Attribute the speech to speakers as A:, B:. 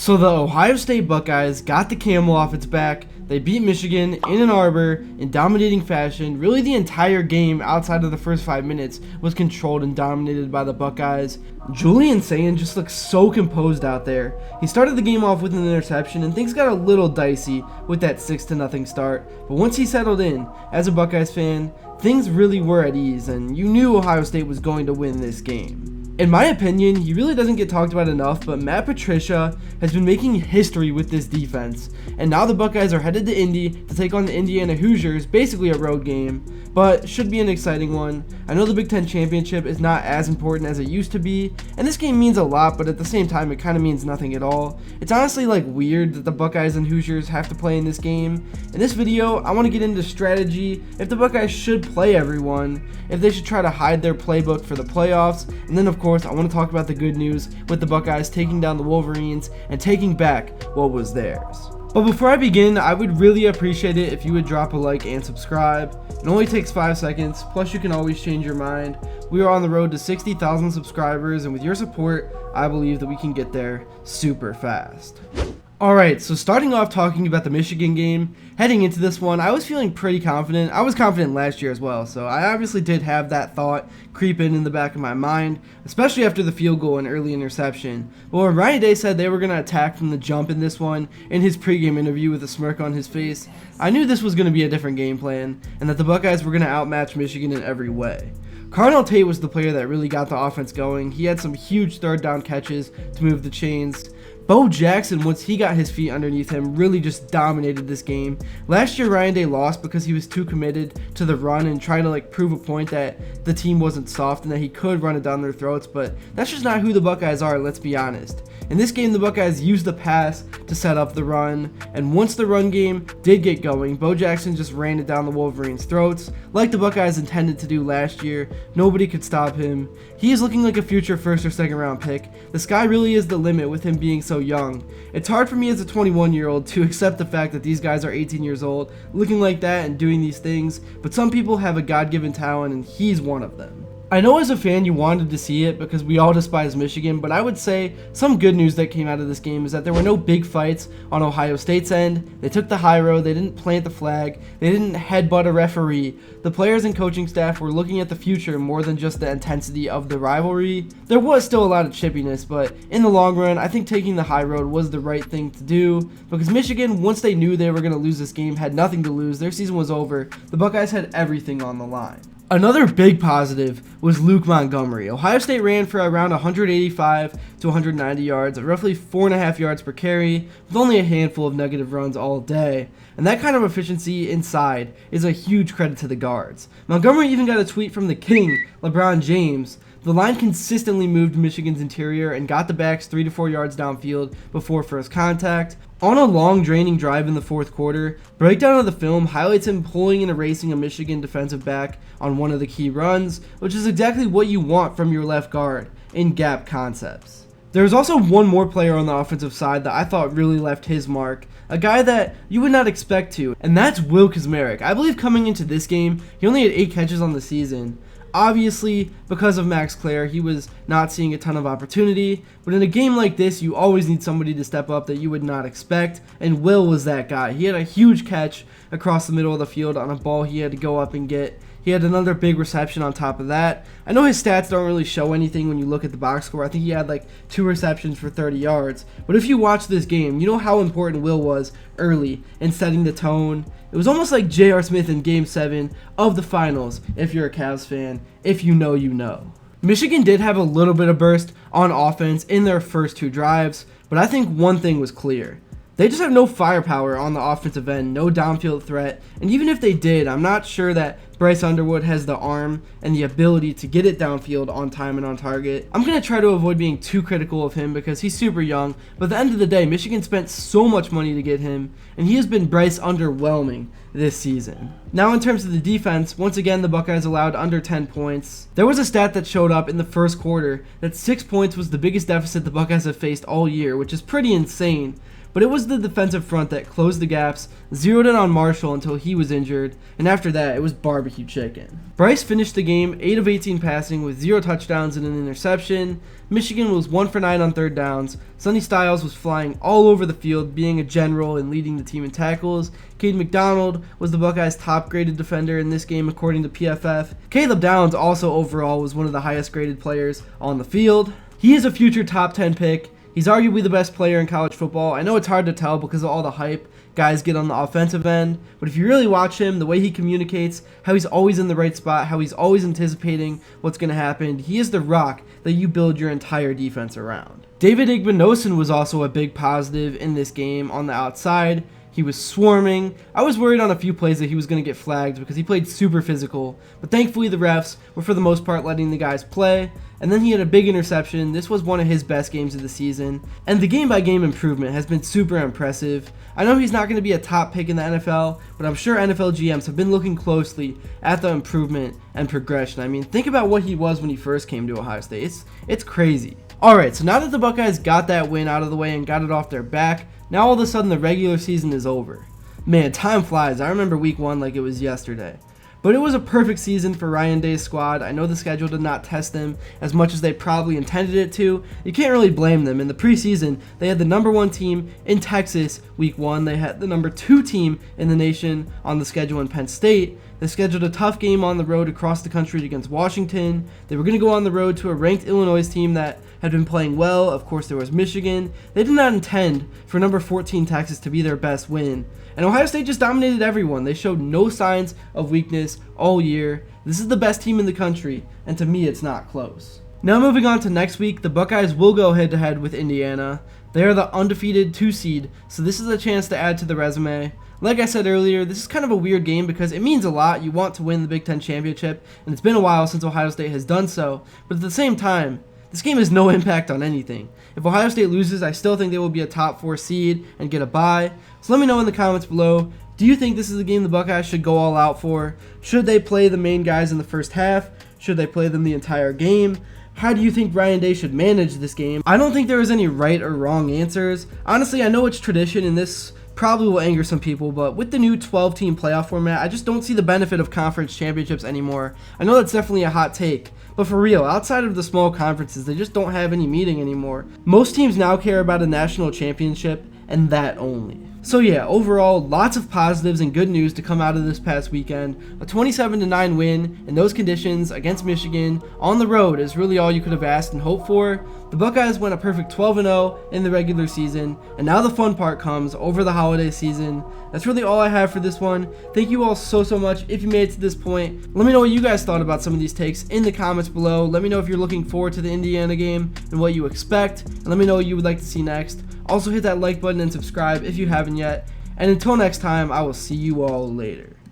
A: So the Ohio State Buckeyes got the camel off its back. They beat Michigan in Ann Arbor in dominating fashion. Really, the entire game outside of the first 5 minutes was controlled and dominated by the Buckeyes. Julian Sayin just looked so composed out there. He started the game off with an interception, and things got a little dicey with that 6-0 start. But once he settled in, as a Buckeyes fan, things really were at ease, and you knew Ohio State was going to win this game. In my opinion, he really doesn't get talked about enough, but Matt Patricia has been making history with this defense. And now the Buckeyes are headed to Indy to take on the Indiana Hoosiers, basically a road game, but should be an exciting one. I know the Big Ten Championship is not as important as it used to be, and this game means a lot, but at the same time, it kind of means nothing at all. It's honestly weird that the Buckeyes and Hoosiers have to play in this game. In this video, I want to get into strategy, if the Buckeyes should play everyone, if they should try to hide their playbook for the playoffs, and then of course, I want to talk about the good news with the Buckeyes taking down the Wolverines and taking back what was theirs. But before I begin, I would really appreciate it if you would drop a like and subscribe. It only takes 5 seconds, plus you can always change your mind. We are on the road to 60,000 subscribers, and with your support, I believe that we can get there super fast. Alright, so starting off talking about the Michigan game, heading into this one, I was feeling pretty confident. I was confident last year as well, so I obviously did have that thought creep in the back of my mind, especially after the field goal and early interception. But when Ryan Day said they were going to attack from the jump in this one, in his pregame interview with a smirk on his face, I knew this was going to be a different game plan, and that the Buckeyes were going to outmatch Michigan in every way. Cardinal Tate was the player that really got the offense going. He had some huge third down catches to move the chains. Bo Jackson, once he got his feet underneath him, really just dominated this game. Last year, Ryan Day lost because he was too committed to the run and trying to prove a point that the team wasn't soft and that he could run it down their throats, but that's just not who the Buckeyes are, let's be honest. In this game, the Buckeyes used the pass to set up the run, and once the run game did get going, Bo Jackson just ran it down the Wolverines' throats, like the Buckeyes intended to do last year. Nobody could stop him. He is looking like a future first or second round pick. The sky really is the limit with him being so young. It's hard for me as a 21-year-old to accept the fact that these guys are 18 years old, looking like that and doing these things, but some people have a God-given talent, and he's one of them. I know as a fan you wanted to see it because we all despise Michigan, but I would say some good news that came out of this game is that there were no big fights on Ohio State's end. They took the high road, they didn't plant the flag, they didn't headbutt a referee. The players and coaching staff were looking at the future more than just the intensity of the rivalry. There was still a lot of chippiness, but in the long run, I think taking the high road was the right thing to do because Michigan, once they knew they were going to lose this game, had nothing to lose. Their season was over. The Buckeyes had everything on the line. Another big positive was Luke Montgomery. Ohio State ran for around 185 to 190 yards, at roughly 4.5 yards per carry, with only a handful of negative runs all day. And that kind of efficiency inside is a huge credit to the guards. Montgomery even got a tweet from the king, LeBron James. The line consistently moved Michigan's interior and got the backs 3 to 4 yards downfield before first contact. On a long draining drive in the fourth quarter, breakdown of the film highlights him pulling and erasing a Michigan defensive back on one of the key runs, which is exactly what you want from your left guard in gap concepts. There was also one more player on the offensive side that I thought really left his mark, a guy that you would not expect to, and that's Will Kuzmarek. I believe coming into this game, he only had 8 catches on the season. Obviously, because of Max Clare, he was not seeing a ton of opportunity, but in a game like this, you always need somebody to step up that you would not expect, and Will was that guy. He had a huge catch across the middle of the field on a ball he had to go up and get. He had another big reception on top of that. I know his stats don't really show anything when you look at the box score. I think he had 2 receptions for 30 yards. But if you watch this game, you know how important Will was early in setting the tone. It was almost like J.R. Smith in Game 7 of the finals, if you're a Cavs fan. If you know, you know. Michigan did have a little bit of burst on offense in their first 2 drives, but I think one thing was clear. They just have no firepower on the offensive end, no downfield threat, and even if they did, I'm not sure that Bryce Underwood has the arm and the ability to get it downfield on time and on target. I'm going to try to avoid being too critical of him because he's super young, but at the end of the day, Michigan spent so much money to get him, and he has been Bryce underwhelming this season. Now in terms of the defense, once again the Buckeyes allowed under 10 points. There was a stat that showed up in the first quarter that 6 points was the biggest deficit the Buckeyes have faced all year, which is pretty insane. but it was the defensive front that closed the gaps, zeroed in on Marshall until he was injured, and after that, it was barbecue chicken. Bryce finished the game 8 of 18 passing with 0 touchdowns and an interception. Michigan was 1 for 9 on third downs. Sonny Styles was flying all over the field, being a general and leading the team in tackles. Cade McDonald was the Buckeyes' top-graded defender in this game according to PFF. Caleb Downs also overall was one of the highest-graded players on the field. He is a future top 10 pick. He's arguably the best player in college football. I know it's hard to tell because of all the hype guys get on the offensive end, but if you really watch him, the way he communicates, how he's always in the right spot, how he's always anticipating what's going to happen, he is the rock that you build your entire defense around. David Igbinosun was also a big positive in this game on the outside. He was swarming. I was worried on a few plays that he was going to get flagged because he played super physical, but thankfully the refs were for the most part letting the guys play. And then he had a big interception. This was one of his best games of the season, and the game-by-game improvement has been super impressive. I know he's not going to be a top pick in the NFL, but I'm sure NFL GMs have been looking closely at the improvement and progression. I mean, think about what he was when he first came to Ohio State. It's crazy. Alright, so now that the Buckeyes got that win out of the way and got it off their back, now all of a sudden the regular season is over. Man, time flies. I remember week 1 like it was yesterday. But it was a perfect season for Ryan Day's squad. I know the schedule did not test them as much as they probably intended it to. You can't really blame them. In the preseason, they had the number 1 team in Texas week 1. They had the number 2 team in the nation on the schedule in Penn State. They scheduled a tough game on the road across the country against Washington. They were going to go on the road to a ranked Illinois team that had been playing well. Of course, there was Michigan. They did not intend for number 14 Texas to be their best win. And Ohio State just dominated everyone. They showed no signs of weakness all year. This is the best team in the country, and to me, it's not close. Now moving on to next week, the Buckeyes will go head-to-head with Indiana. They are the undefeated 2 seed, so this is a chance to add to the resume. Like I said earlier, this is kind of a weird game because it means a lot. You want to win the Big Ten championship, and it's been a while since Ohio State has done so, but at the same time, this game has no impact on anything. If Ohio State loses, I still think they will be a top 4 seed and get a bye. So let me know in the comments below, do you think this is a game the Buckeyes should go all out for? Should they play the main guys in the first half? Should they play them the entire game? How do you think Ryan Day should manage this game? I don't think there is any right or wrong answers. Honestly, I know it's tradition and this probably will anger some people, but with the new 12-team playoff format, I just don't see the benefit of conference championships anymore. I know that's definitely a hot take, but for real, outside of the small conferences, they just don't have any meaning anymore. Most teams now care about a national championship, and that only. So yeah, overall, lots of positives and good news to come out of this past weekend. A 27-9 win in those conditions against Michigan on the road is really all you could have asked and hoped for. The Buckeyes went a perfect 12-0 in the regular season, and now the fun part comes over the holiday season. That's really all I have for this one. Thank you all so much if you made it to this point. Let me know what you guys thought about some of these takes in the comments below. Let me know if you're looking forward to the Indiana game and what you expect, and let me know what you would like to see next. Also hit that like button and subscribe if you haven't yet. And until next time, I will see you all later.